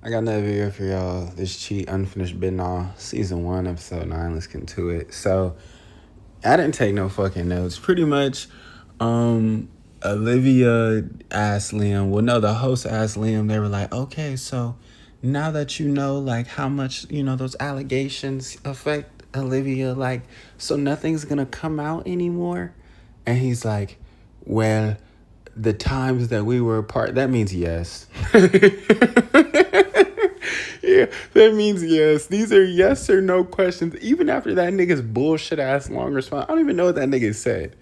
I got another video for y'all. This Cheat Unfinished Bitten Season 1, Episode 9. Let's get into it. So, I didn't take no fucking notes. Pretty much, Olivia asked Liam, well, no, the host asked Liam, they were like, okay, so now that you know, like, how much, those allegations affect Olivia, like, so nothing's gonna come out anymore? And he's like, well, the times that we were apart, that means yes. Yeah, that means yes. These are yes or no questions. Even after that nigga's bullshit ass long response, I don't even know what that nigga said.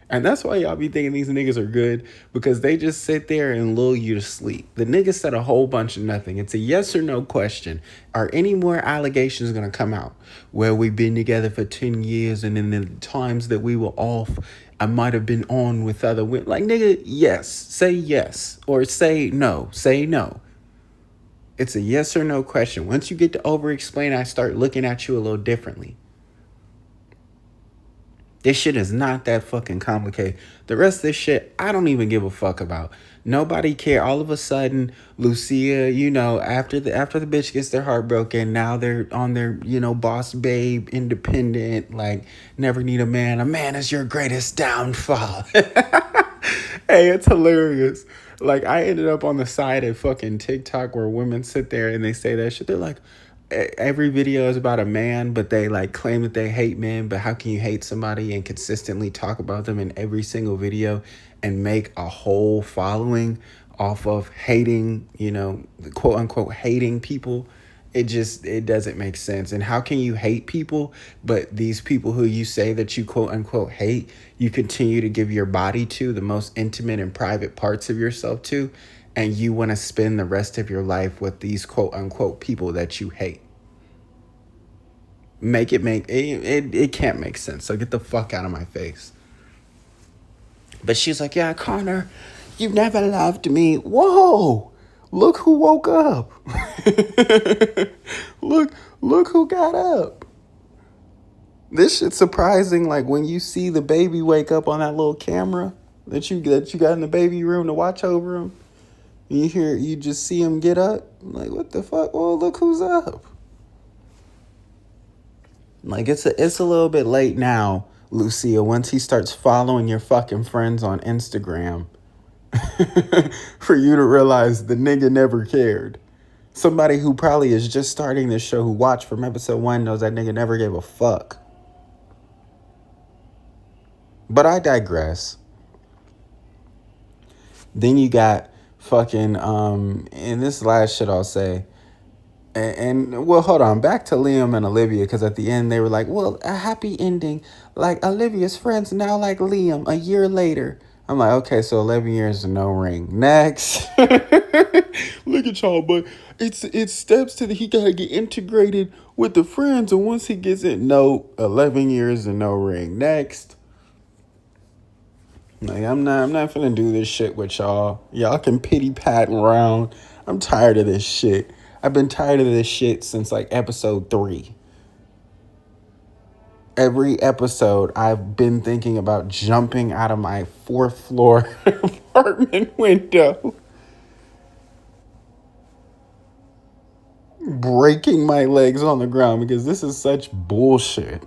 And that's why y'all be thinking these niggas are good, because they just sit there and lull you to sleep. The nigga said a whole bunch of nothing. It's a yes or no question. Are any more allegations gonna come out? Well, we've been together for 10 years, and in the times that we were off, I might have been on with other women. Like, nigga, yes. Say yes. Or say no. Say no. It's a yes or no question. Once you get to over explain, I start looking at you a little differently. This shit is not that fucking complicated. The rest of this shit, I don't even give a fuck about. Nobody care. All of a sudden, Lucia, after the bitch gets their heart broken, now they're on their, boss babe, independent, like, never need a man. A man is your greatest downfall. Hey, it's hilarious. Like, I ended up on the side of fucking TikTok where women sit there and they say that shit. They're like, every video is about a man, but they like claim that they hate men. But how can you hate somebody and consistently talk about them in every single video and make a whole following off of hating, quote unquote hating people? It doesn't make sense. And how can you hate people, but these people who you say that you quote unquote hate, you continue to give your body to, the most intimate and private parts of yourself to, and you want to spend the rest of your life with these quote unquote people that you hate? It can't make sense. So get the fuck out of my face. But she's like, yeah, Connor, you never loved me. Whoa, look who woke up. look who got up. This shit's surprising. Like, when you see the baby wake up on that little camera that you got in the baby room to watch over him, you just see him get up. Like, what the fuck? Oh, look who's up. Like, it's a little bit late now, Lucia, once he starts following your fucking friends on Instagram, for you to realize the nigga never cared. Somebody who probably is just starting this show, who watched from episode 1, knows that nigga never gave a fuck. But I digress. Then you got fucking, and this last shit I'll say, and well, hold on, back to Liam and Olivia, because at the end they were like, well, a happy ending, like Olivia's friends now like Liam a year later. I'm like, okay, so 11 years and no ring. Next. Look at y'all, but it's steps to he gotta get integrated with the friends, and once he gets it, no, 11 years and no ring. Next. Like, I'm not finna do this shit with y'all. Y'all can pity pat around. I'm tired of this shit. I've been tired of this shit since like episode 3. Every episode, I've been thinking about jumping out of my 4th floor apartment window, breaking my legs on the ground, because this is such bullshit.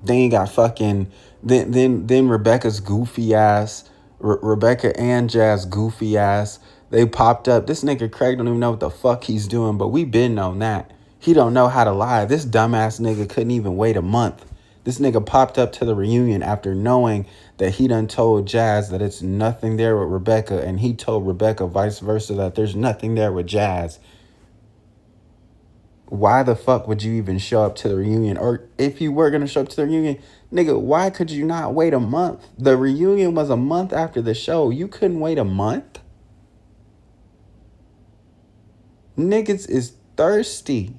Then you got fucking then Rebecca's goofy ass, Rebecca and Jazz goofy ass. They popped up. This nigga Craig don't even know what the fuck he's doing, but we been on that. He don't know how to lie. This dumbass nigga couldn't even wait a month. This nigga popped up to the reunion after knowing that he done told Jazz that it's nothing there with Rebecca, and he told Rebecca vice versa that there's nothing there with Jazz. Why the fuck would you even show up to the reunion? Or if you were going to show up to the reunion, nigga, why could you not wait a month? The reunion was a month after the show. You couldn't wait a month? Niggas is thirsty.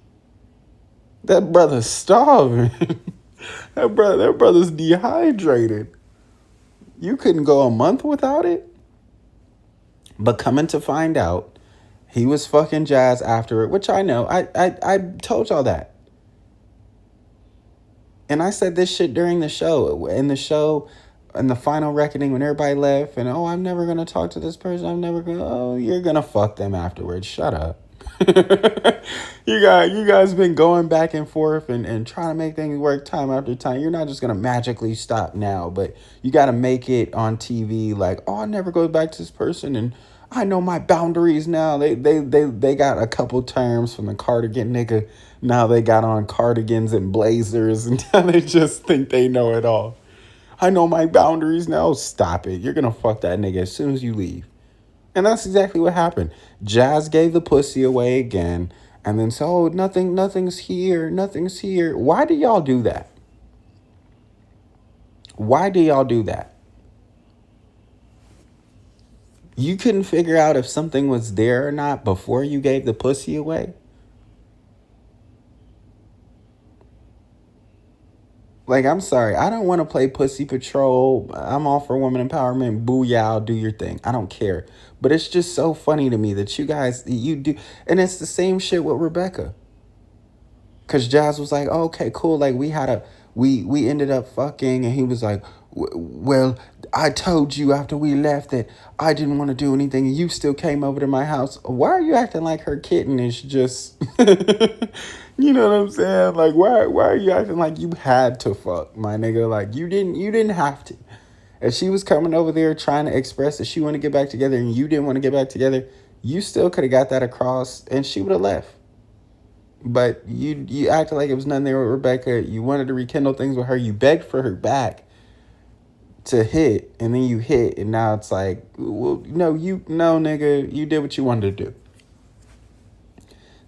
That brother's starving. that brother's dehydrated. You couldn't go a month without it? But coming to find out, he was fucking Jazz after it, which I know. I told y'all that. And I said this shit during the show. In the show, in the final reckoning when everybody left and, oh, I'm never gonna talk to this person. I'm never gonna. Oh, you're gonna fuck them afterwards. Shut up. You guys been going back and forth and trying to make things work time after time. You're not just gonna magically stop now, but you gotta make it on TV like, oh, I never go back to this person and I know my boundaries now. They got a couple terms from the cardigan nigga. Now they got on cardigans and blazers and now they just think they know it all. I know my boundaries now. Stop it. You're gonna fuck that nigga as soon as you leave. And that's exactly what happened. Jazz gave the pussy away again and then said, oh, nothing's here, nothing's here. Why do y'all do that? Why do y'all do that? You couldn't figure out if something was there or not before you gave the pussy away? Like, I'm sorry. I don't want to play Pussy Patrol. I'm all for women empowerment. Booyah, do your thing. I don't care. But it's just so funny to me that you guys, you do. And it's the same shit with Rebecca. Because Jazz was like, oh, okay, cool. Like, we ended up fucking. And he was like, well, I told you after we left that I didn't want to do anything. And you still came over to my house. Why are you acting like her kitten is just... You know what I'm saying? Like, why are you acting like you had to fuck, my nigga? Like, you didn't have to. If she was coming over there trying to express that she wanted to get back together and you didn't want to get back together, you still could have got that across and she would have left. But you acted like it was nothing there with Rebecca. You wanted to rekindle things with her. You begged for her back to hit, and then you hit, and now it's like, well, no, nigga, you did what you wanted to do.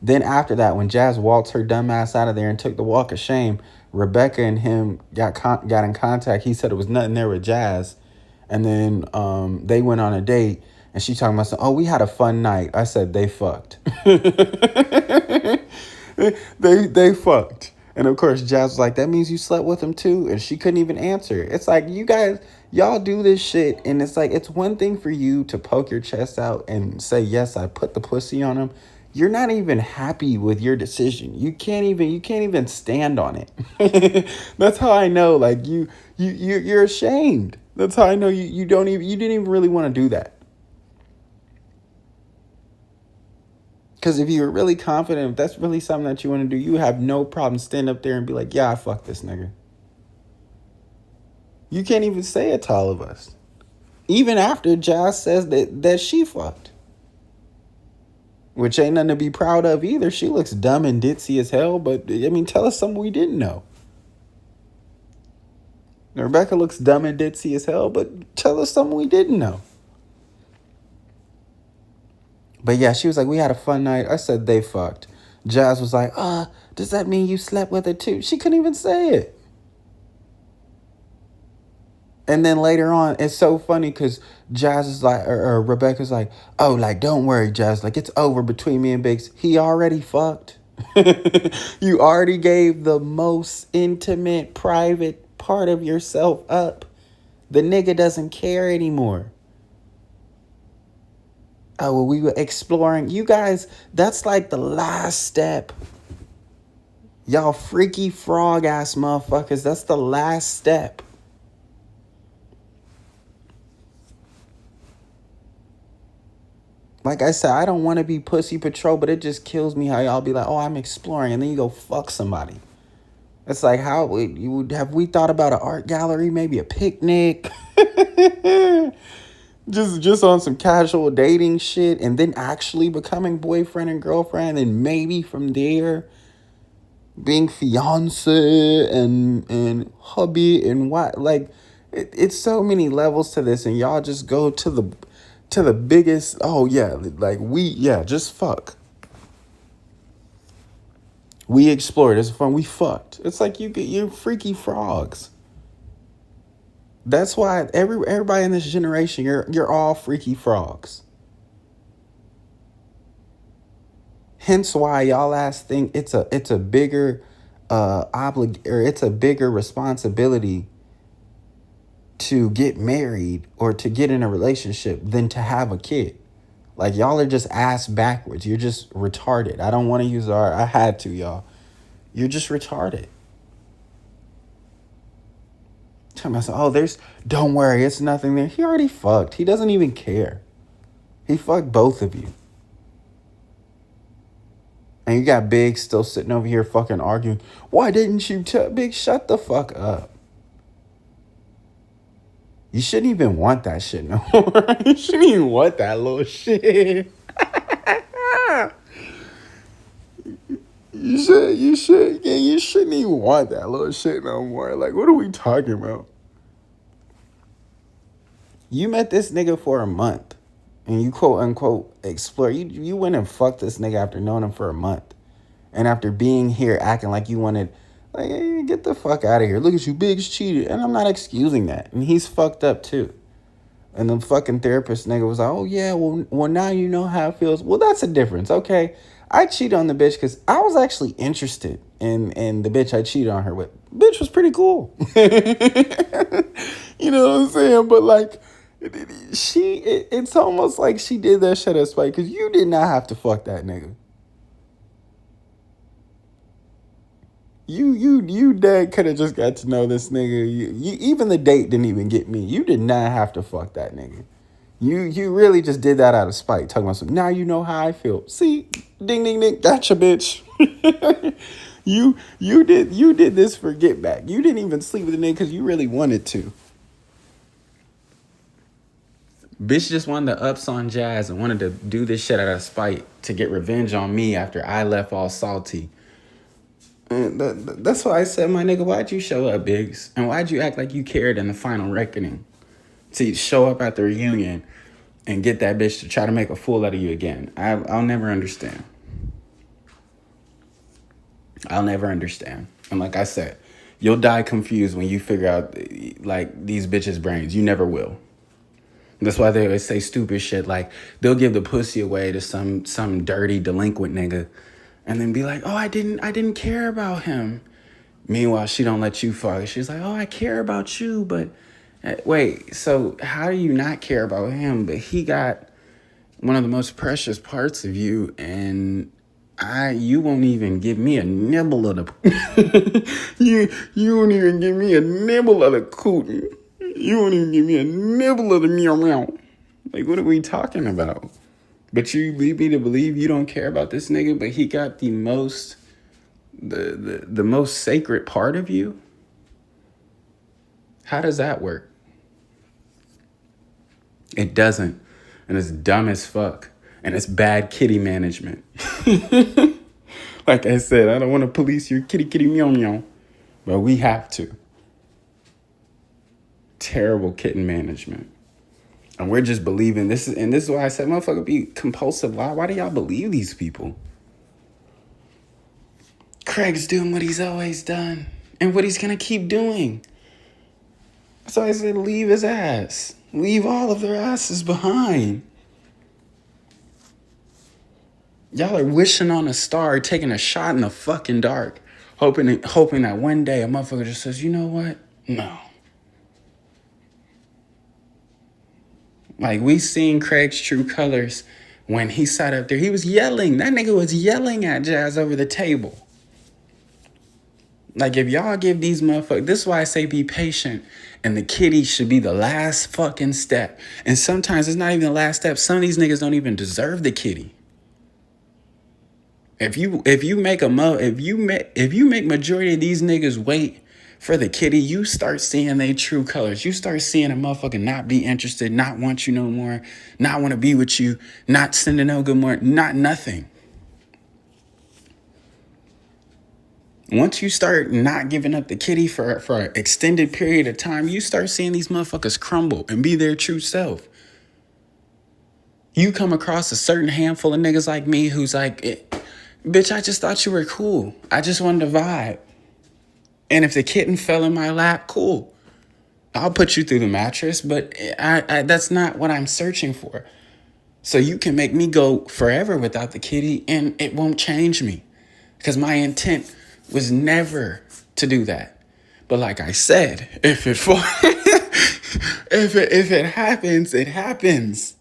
Then after that, when Jazz waltzed her dumb ass out of there and took the walk of shame, Rebecca and him got in contact. He said it was nothing there with Jazz. And then they went on a date. And she talking about, oh, we had a fun night. I said, they fucked. they fucked. And of course, Jazz was like, that means you slept with him too? And she couldn't even answer. It's like, you guys, y'all do this shit. And it's like, it's one thing for you to poke your chest out and say, yes, I put the pussy on him. You're not even happy with your decision. You can't even stand on it. That's how I know, like, you're ashamed. That's how I know you didn't even really want to do that. Because if you're really confident, if that's really something that you want to do, you have no problem standing up there and be like, yeah, I fuck this nigga. You can't even say it to all of us. Even after Jazz says that she fucked. Which ain't nothing to be proud of either. She looks dumb and ditzy as hell, but, I mean, tell us something we didn't know. Rebecca looks dumb and ditzy as hell, but tell us something we didn't know. But yeah, she was like, we had a fun night. I said, they fucked. Jazz was like, does that mean you slept with her too? She couldn't even say it. And then later on, it's so funny because Jazz is like, or Rebecca's like, oh, like, don't worry, Jazz. Like, it's over between me and Biggs. He already fucked. You already gave the most intimate, private part of yourself up. The nigga doesn't care anymore. Oh, well, we were exploring. You guys, that's like the last step. Y'all freaky frog ass motherfuckers. That's the last step. Like I said, I don't want to be Pussy Patrol, but it just kills me how y'all be like, oh, I'm exploring, and then you go fuck somebody. It's like, how have we thought about an art gallery, maybe a picnic? just on some casual dating shit, and then actually becoming boyfriend and girlfriend, and maybe from there being fiance and hubby and what. Like, it's so many levels to this, and y'all just go to the biggest, oh yeah, like just fuck. We explored, it's fun, we fucked. It's like you're freaky frogs. That's why everybody in this generation, you're all freaky frogs. Hence why y'all ass think it's a bigger it's a bigger responsibility to get married or to get in a relationship than to have a kid. Like, y'all are just ass backwards. You're just retarded. I don't want to use I had to, y'all. You're just retarded. Tell myself, oh, don't worry, it's nothing there. He already fucked. He doesn't even care. He fucked both of you. And you got Big still sitting over here fucking arguing. Why didn't you tell Big? Shut the fuck up. You shouldn't even want that shit no more. You shouldn't even want that little shit. You shouldn't even want that little shit no more. Like, what are we talking about? You met this nigga for a month. And you quote unquote explore. You went and fucked this nigga after knowing him for a month. And after being here acting like you wanted, like, hey, get the fuck out of here. Look at you, Big's cheated. And I'm not excusing that. And he's fucked up too. And the fucking therapist nigga was like, oh yeah, well now you know how it feels. Well, that's a difference, okay? I cheated on the bitch because I was actually interested in the bitch I cheated on her with. Bitch was pretty cool. You know what I'm saying? But like, it's almost like she did that shit at spite because you did not have to fuck that nigga. You dead could have just got to know this nigga. You even the date didn't even get me. You did not have to fuck that nigga. You really just did that out of spite. Talking about some, now you know how I feel. See, ding ding ding, gotcha, bitch. you did this for get back. You didn't even sleep with the nigga because you really wanted to. Bitch just wanted the ups on Jazz and wanted to do this shit out of spite to get revenge on me after I left all salty. And that's why I said, my nigga, why'd you show up, Biggs? And why'd you act like you cared in the final reckoning? To show up at the reunion and get that bitch to try to make a fool out of you again. I'll never understand. I'll never understand. And like I said, you'll die confused when you figure out, like, these bitches' brains. You never will. That's why they always say stupid shit like they'll give the pussy away to some dirty delinquent nigga and then be like, oh, I didn't care about him. Meanwhile, she don't let you fuck. She's like, oh, I care about you, but wait, so how do you not care about him? But he got one of the most precious parts of you, and you won't even give me a nibble of the you won't even give me a nibble of the cootie. You won't even give me a nibble of the meow meow. Like, what are we talking about? But you lead me to believe you don't care about this nigga, but he got the most sacred part of you? How does that work? It doesn't. And it's dumb as fuck. And it's bad kitty management. Like I said, I don't want to police your kitty meow meow, but we have to. Terrible kitten management. And we're just believing this is why I said motherfucker be compulsive. Why do y'all believe these people? Craig's doing what he's always done and what he's gonna keep doing. So I said leave his ass. Leave all of their asses behind. Y'all are wishing on a star, taking a shot in the fucking dark, hoping that one day a motherfucker just says, you know what? No. Like, we seen Craig's true colors when he sat up there. He was yelling. That nigga was yelling at Jazz over the table. Like, if y'all give these motherfuckers... This is why I say be patient. And the kitty should be the last fucking step. And sometimes it's not even the last step. Some of these niggas don't even deserve the kitty. If you make majority of these niggas wait for the kitty, you start seeing their true colors. You start seeing a motherfucker not be interested, not want you no more, not want to be with you, not sending no good morning, not nothing. Once you start not giving up the kitty for an extended period of time, you start seeing these motherfuckers crumble and be their true self. You come across a certain handful of niggas like me who's like, bitch, I just thought you were cool. I just wanted to vibe. And if the kitten fell in my lap, cool. I'll put you through the mattress, but I that's not what I'm searching for. So you can make me go forever without the kitty and it won't change me. Because my intent was never to do that. But like I said, if it happens, it happens.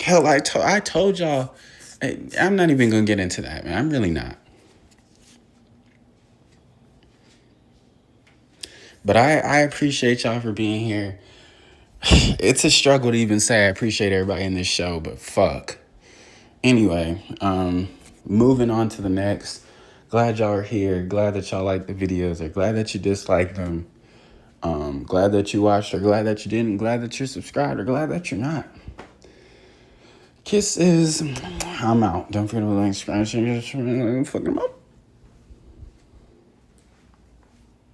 Hell, I told y'all, I'm not even going to get into that, man. I'm really not. But I appreciate y'all for being here. It's a struggle to even say I appreciate everybody in this show, but fuck. Anyway, moving on to the next. Glad y'all are here. Glad that y'all like the videos, or glad that you dislike them. Glad that you watched, or glad that you didn't. Glad that you're subscribed, or glad that you're not. Kisses. I'm out. Don't forget to like, subscribe, fucking up.